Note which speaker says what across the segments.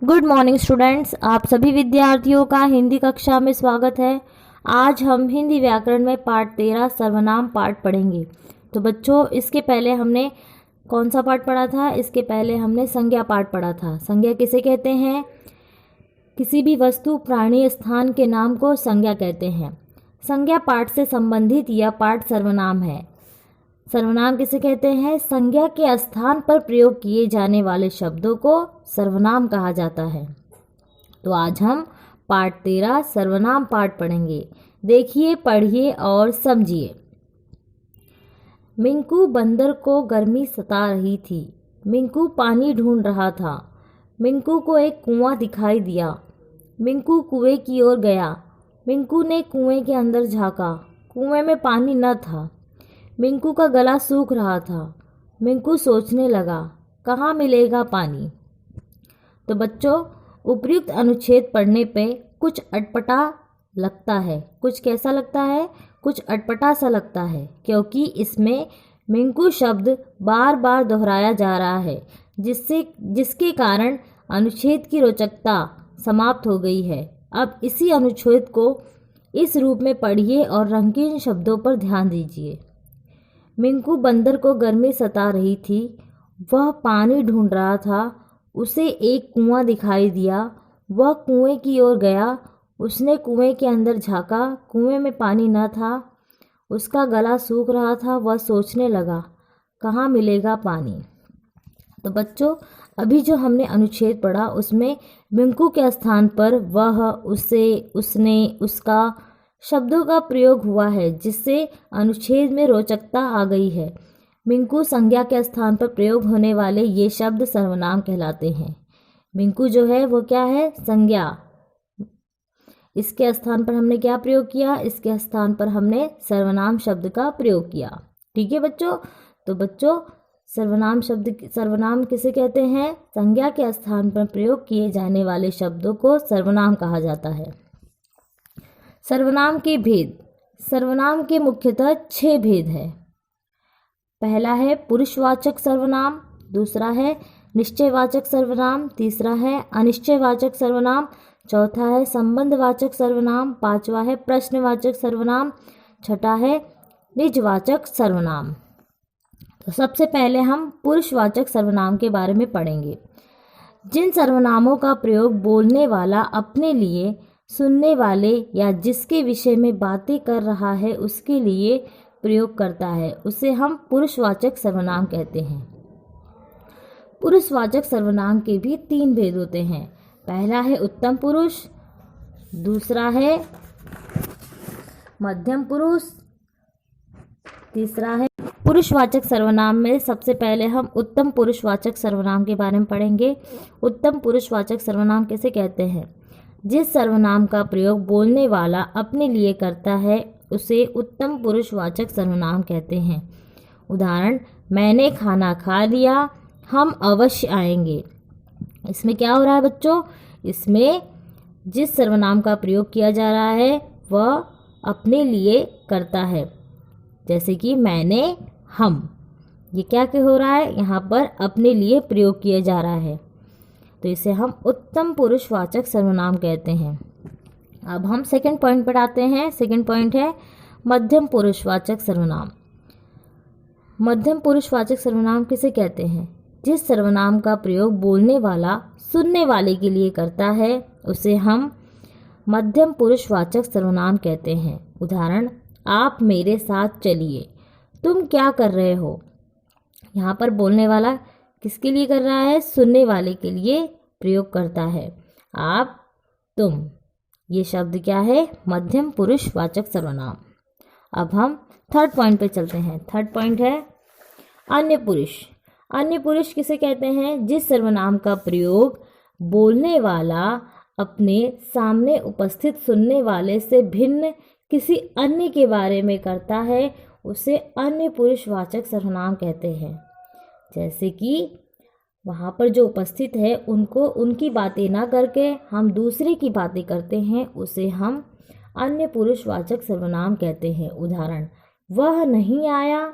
Speaker 1: Good morning students, आप सभी विद्यार्थियों का हिंदी कक्षा में स्वागत है। आज हम हिंदी व्याकरण में पाठ 13 सर्वनाम पाठ पढ़ेंगे। तो बच्चों, इसके पहले हमने कौन सा पाठ पढ़ा था? इसके पहले हमने संज्ञा पाठ पढ़ा था। संज्ञा किसे कहते हैं? किसी भी वस्तु, प्राणी, स्थान के नाम को संज्ञा कहते हैं। संज्ञा पाठ से संबंधित यह पाठ सर्वनाम है। सर्वनाम किसे कहते हैं? संज्ञा के स्थान पर प्रयोग किए जाने वाले शब्दों को सर्वनाम कहा जाता है। तो आज हम पाठ 13 सर्वनाम पाठ पढ़ेंगे। देखिए, पढ़िए और समझिए। मिंकू बंदर को गर्मी सता रही थी। मिंकू पानी ढूंढ रहा था। मिंकू को एक कुआं दिखाई दिया। मिंकू कुएं की ओर गया। मिंकू ने कुएं के अंदर झांका। कुएं में पानी न था। मिंकू का गला सूख रहा था। मिंकू सोचने लगा, कहाँ मिलेगा पानी? तो बच्चों, उपर्युक्त अनुच्छेद पढ़ने पे कुछ अटपटा लगता है। कुछ कैसा लगता है? कुछ अटपटा सा लगता है, क्योंकि इसमें मिंकू शब्द बार बार दोहराया जा रहा है, जिसके कारण अनुच्छेद की रोचकता समाप्त हो गई है। अब इसी अनुच्छेद को इस रूप में पढ़िए और रंगीन शब्दों पर ध्यान दीजिए। मिंकू बंदर को गर्मी सता रही थी। वह पानी ढूंढ रहा था। उसे एक कुआं दिखाई दिया। वह कुएं की ओर गया। उसने कुएं के अंदर झांका। कुएं में पानी न था। उसका गला सूख रहा था। वह सोचने लगा, कहाँ मिलेगा पानी? तो बच्चों, अभी जो हमने अनुच्छेद पढ़ा उसमें मिंकू के स्थान पर वह, उसे, उसने, उसका शब्दों का प्रयोग हुआ है, जिससे अनुच्छेद में रोचकता आ गई है। मिंकू संज्ञा के स्थान पर प्रयोग होने वाले ये शब्द सर्वनाम कहलाते हैं। मिंकू जो है वो क्या है? संज्ञा। इसके स्थान पर हमने क्या प्रयोग किया? इसके स्थान पर हमने सर्वनाम शब्द का प्रयोग किया। ठीक है बच्चों? तो बच्चों, सर्वनाम किसे कहते हैं? संज्ञा के स्थान पर प्रयोग किए जाने वाले शब्दों को सर्वनाम कहा जाता है। सर्वनाम के भेद। सर्वनाम के मुख्यतः 6 भेद है। पहला है पुरुषवाचक सर्वनाम, दूसरा है निश्चयवाचक सर्वनाम, तीसरा है अनिश्चयवाचक सर्वनाम, चौथा है संबंधवाचक सर्वनाम, पांचवा है प्रश्नवाचक सर्वनाम, छठा है निजवाचक सर्वनाम। तो सबसे पहले हम पुरुषवाचक सर्वनाम के बारे में पढ़ेंगे। जिन सर्वनामों का प्रयोग बोलने वाला अपने लिए, सुनने वाले या जिसके विषय में बातें कर रहा है उसके लिए प्रयोग करता है, उसे हम पुरुषवाचक सर्वनाम कहते हैं। पुरुषवाचक सर्वनाम के भी 3 भेद होते हैं। पहला है उत्तम पुरुष, दूसरा है मध्यम पुरुष, तीसरा है पुरुषवाचक सर्वनाम में सबसे पहले हम उत्तम पुरुषवाचक सर्वनाम के बारे में पढ़ेंगे। उत्तम पुरुषवाचक सर्वनाम किसे कहते हैं? जिस सर्वनाम का प्रयोग बोलने वाला अपने लिए करता है उसे उत्तम पुरुषवाचक सर्वनाम कहते हैं। उदाहरण, मैंने खाना खा लिया, हम अवश्य आएंगे। इसमें क्या हो रहा है बच्चों? इसमें जिस सर्वनाम का प्रयोग किया जा रहा है वह अपने लिए करता है, जैसे कि मैंने, हम। ये क्या हो रहा है? यहाँ पर अपने लिए प्रयोग किया जा रहा है, तो इसे हम उत्तम पुरुषवाचक सर्वनाम कहते हैं। अब हम सेकंड पॉइंट पर आते हैं। सेकंड पॉइंट है मध्यम पुरुषवाचक सर्वनाम। मध्यम पुरुषवाचक सर्वनाम किसे कहते हैं? जिस सर्वनाम का प्रयोग बोलने वाला सुनने वाले के लिए करता है उसे हम मध्यम पुरुषवाचक सर्वनाम कहते हैं। उदाहरण, आप मेरे साथ चलिए, तुम क्या कर रहे हो? यहाँ पर बोलने वाला किसके लिए कर रहा है? सुनने वाले के लिए प्रयोग करता है। आप, तुम, ये शब्द क्या है? मध्यम पुरुषवाचक सर्वनाम। अब हम थर्ड पॉइंट पे चलते हैं। थर्ड पॉइंट है अन्य पुरुष। अन्य पुरुष किसे कहते हैं? जिस सर्वनाम का प्रयोग बोलने वाला अपने सामने उपस्थित सुनने वाले से भिन्न किसी अन्य के बारे में करता है उसे अन्य पुरुषवाचक सर्वनाम कहते हैं। जैसे कि वहाँ पर जो उपस्थित है उनकी बातें ना करके हम दूसरे की बातें करते हैं, उसे हम अन्य पुरुषवाचक सर्वनाम कहते हैं। उदाहरण, वह नहीं आया,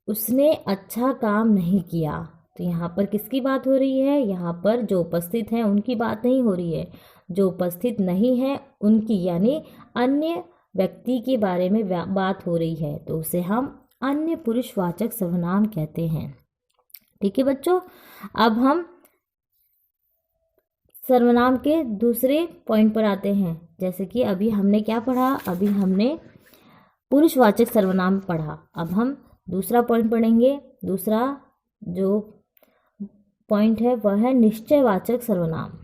Speaker 1: उसने अच्छा काम नहीं किया। तो यहाँ पर किसकी बात हो रही है? यहाँ पर जो उपस्थित हैं उनकी बात नहीं हो रही है, जो उपस्थित नहीं है उनकी, यानी अन्य व्यक्ति के बारे में बात हो रही है, तो उसे हम अन्य पुरुषवाचक सर्वनाम कहते हैं। ठीक है बच्चों, अब हम सर्वनाम के दूसरे पॉइंट पर आते हैं। जैसे कि अभी हमने क्या पढ़ा? अभी हमने पुरुषवाचक सर्वनाम पढ़ा। अब हम दूसरा पॉइंट पढ़ेंगे। दूसरा जो पॉइंट है वह है निश्चयवाचक सर्वनाम।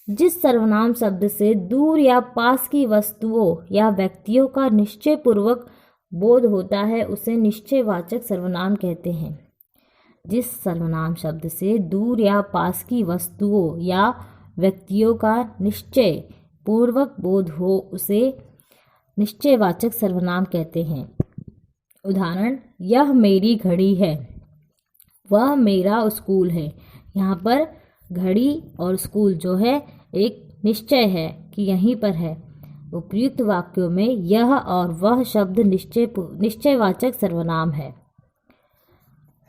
Speaker 1: जिस सर्वनाम शब्द से दूर या पास की वस्तुओं या व्यक्तियों का निश्चय पूर्वक बोध होता है उसे निश्चयवाचक सर्वनाम कहते हैं। जिस सर्वनाम शब्द से दूर या पास की वस्तुओं या व्यक्तियों का निश्चय पूर्वक बोध हो उसे निश्चयवाचक सर्वनाम कहते हैं। उदाहरण, यह मेरी घड़ी है, वह मेरा स्कूल है। यहाँ पर घड़ी और स्कूल जो है एक निश्चय है कि यहीं पर है। उपयुक्त वाक्यों में यह और वह शब्द निश्चयवाचक सर्वनाम है।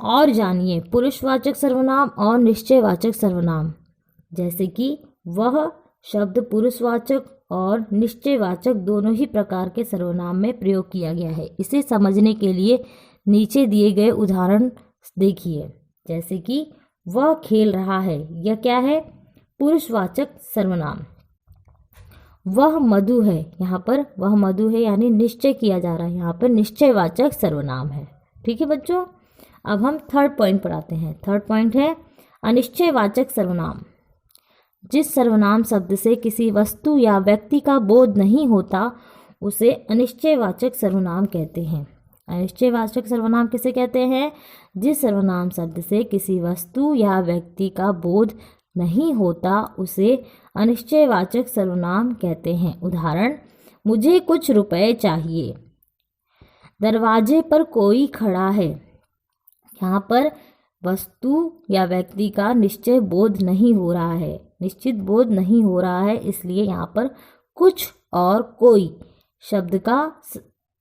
Speaker 1: और जानिए पुरुषवाचक सर्वनाम और निश्चयवाचक सर्वनाम। जैसे कि वह शब्द पुरुषवाचक और निश्चयवाचक दोनों ही प्रकार के सर्वनाम में प्रयोग किया गया है। इसे समझने के लिए नीचे दिए गए उदाहरण देखिए। जैसे कि वह खेल रहा है, यह क्या है? पुरुषवाचक सर्वनाम। वह मधु है, यहाँ पर वह मधु है यानी निश्चय किया जा रहा है, यहाँ पर निश्चयवाचक सर्वनाम है। ठीक है बच्चों, अब हम थर्ड पॉइंट पर आते हैं। थर्ड पॉइंट है अनिश्चयवाचक सर्वनाम। जिस सर्वनाम शब्द से किसी वस्तु या व्यक्ति का बोध नहीं होता उसे अनिश्चयवाचक सर्वनाम कहते हैं। अनिश्चयवाचक सर्वनाम किसे कहते हैं? जिस सर्वनाम शब्द से किसी वस्तु या व्यक्ति का बोध नहीं होता उसे अनिश्चयवाचक सर्वनाम कहते हैं। उदाहरण, मुझे कुछ रुपए चाहिए। दरवाजे पर कोई खड़ा है। यहाँ पर वस्तु या व्यक्ति का निश्चय बोध नहीं हो रहा है, निश्चित बोध नहीं हो रहा है, इसलिए यहाँ पर कुछ और कोई शब्द का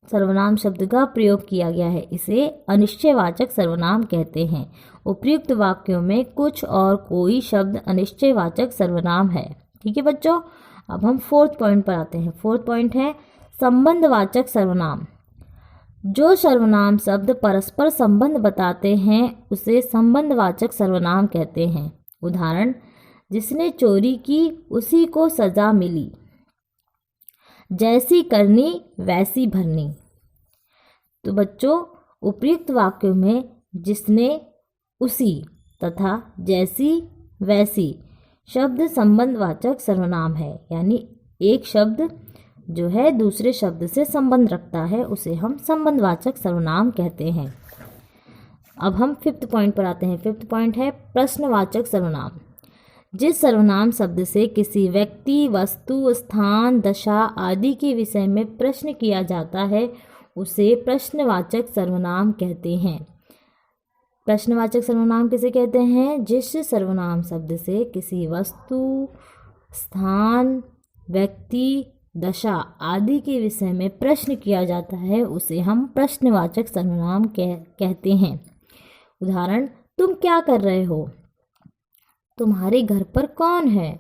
Speaker 1: सर्वनाम शब्द का प्रयोग किया गया है। इसे अनिश्चयवाचक सर्वनाम कहते हैं। उपयुक्त वाक्यों में कुछ और कोई शब्द अनिश्चयवाचक सर्वनाम है। ठीक है बच्चों, अब हम फोर्थ पॉइंट पर आते हैं। फोर्थ पॉइंट है संबंधवाचक सर्वनाम। जो सर्वनाम शब्द परस्पर संबंध बताते हैं उसे संबंधवाचक सर्वनाम कहते हैं। उदाहरण, जिसने चोरी की उसी को सजा मिली। जैसी करनी वैसी भरनी। तो बच्चों, उपयुक्त वाक्यों में जिसने, उसी तथा जैसी वैसी शब्द संबंधवाचक सर्वनाम है, यानी एक शब्द जो है दूसरे शब्द से संबंध रखता है उसे हम संबंधवाचक सर्वनाम कहते हैं। अब हम फिफ्थ पॉइंट पर आते हैं। फिफ्थ पॉइंट है प्रश्नवाचक सर्वनाम। जिस सर्वनाम शब्द से किसी व्यक्ति, वस्तु, स्थान, दशा आदि के विषय में प्रश्न किया जाता है उसे प्रश्नवाचक सर्वनाम कहते हैं। प्रश्नवाचक सर्वनाम किसे कहते हैं? जिस सर्वनाम शब्द से किसी वस्तु, स्थान, व्यक्ति, दशा आदि के विषय में प्रश्न किया जाता है उसे हम प्रश्नवाचक सर्वनाम कहते हैं। उदाहरण, तुम क्या कर रहे हो? तुम्हारे घर पर कौन है?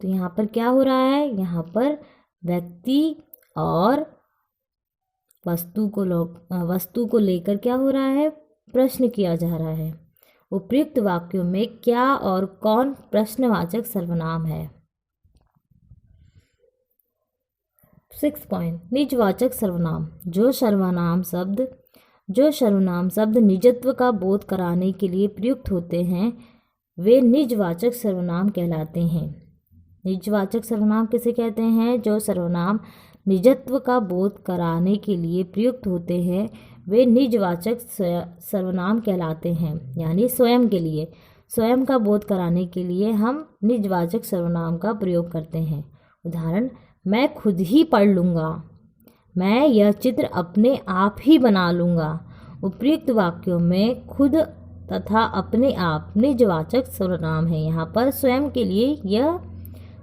Speaker 1: तो यहाँ पर क्या हो रहा है? यहाँ पर व्यक्ति और वस्तु को लेकर क्या हो रहा है? प्रश्न किया जा रहा है। उपयुक्त वाक्यों में क्या और कौन प्रश्नवाचक सर्वनाम है। 6 पॉइंट निजवाचक सर्वनाम। जो सर्वनाम शब्द निजत्व का बोध कराने के लिए प्रयुक्त होते हैं वे निजवाचक सर्वनाम कहलाते हैं। निजवाचक सर्वनाम किसे कहते हैं? जो सर्वनाम निजत्व का बोध कराने के लिए प्रयुक्त होते हैं वे निजवाचक सर्वनाम कहलाते हैं, यानी स्वयं के लिए, स्वयं का बोध कराने के लिए हम निजवाचक सर्वनाम का प्रयोग करते हैं। उदाहरण, मैं खुद ही पढ़ लूँगा। मैं यह चित्र अपने आप ही बना लूँगा। उपयुक्त वाक्यों में खुद तथा अपने आप निजवाचक सर्वनाम है। यहाँ पर स्वयं के लिए यह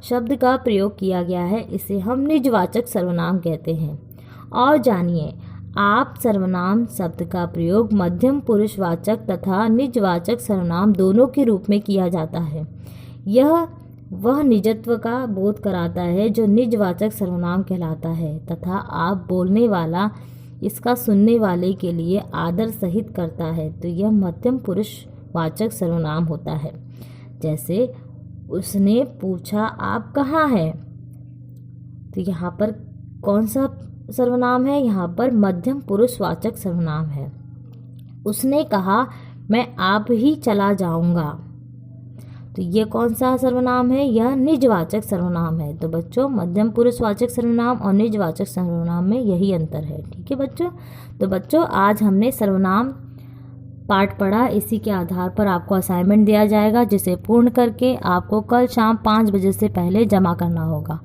Speaker 1: शब्द का प्रयोग किया गया है, इसे हम निजवाचक सर्वनाम कहते हैं। और जानिए आप सर्वनाम शब्द का प्रयोग मध्यम पुरुषवाचक तथा निजवाचक सर्वनाम दोनों के रूप में किया जाता है। यह वह निजत्व का बोध कराता है जो निजवाचक सर्वनाम कहलाता है तथा आप बोलने वाला इसका सुनने वाले के लिए आदर सहित करता है, तो यह मध्यम पुरुषवाचक सर्वनाम होता है। जैसे उसने पूछा आप कहाँ हैं, तो यहाँ पर कौन सा सर्वनाम है? यहाँ पर मध्यम पुरुषवाचक सर्वनाम है। उसने कहा मैं आप ही चला जाऊंगा, तो ये कौन सा सर्वनाम है? यह निजवाचक सर्वनाम है। तो बच्चों मध्यम पुरुषवाचक सर्वनाम और निजवाचक सर्वनाम में यही अंतर है। ठीक है बच्चों। तो बच्चों आज हमने सर्वनाम पाठ पढ़ा। इसी के आधार पर आपको असाइनमेंट दिया जाएगा जिसे पूर्ण करके आपको कल शाम 5 बजे से पहले जमा करना होगा।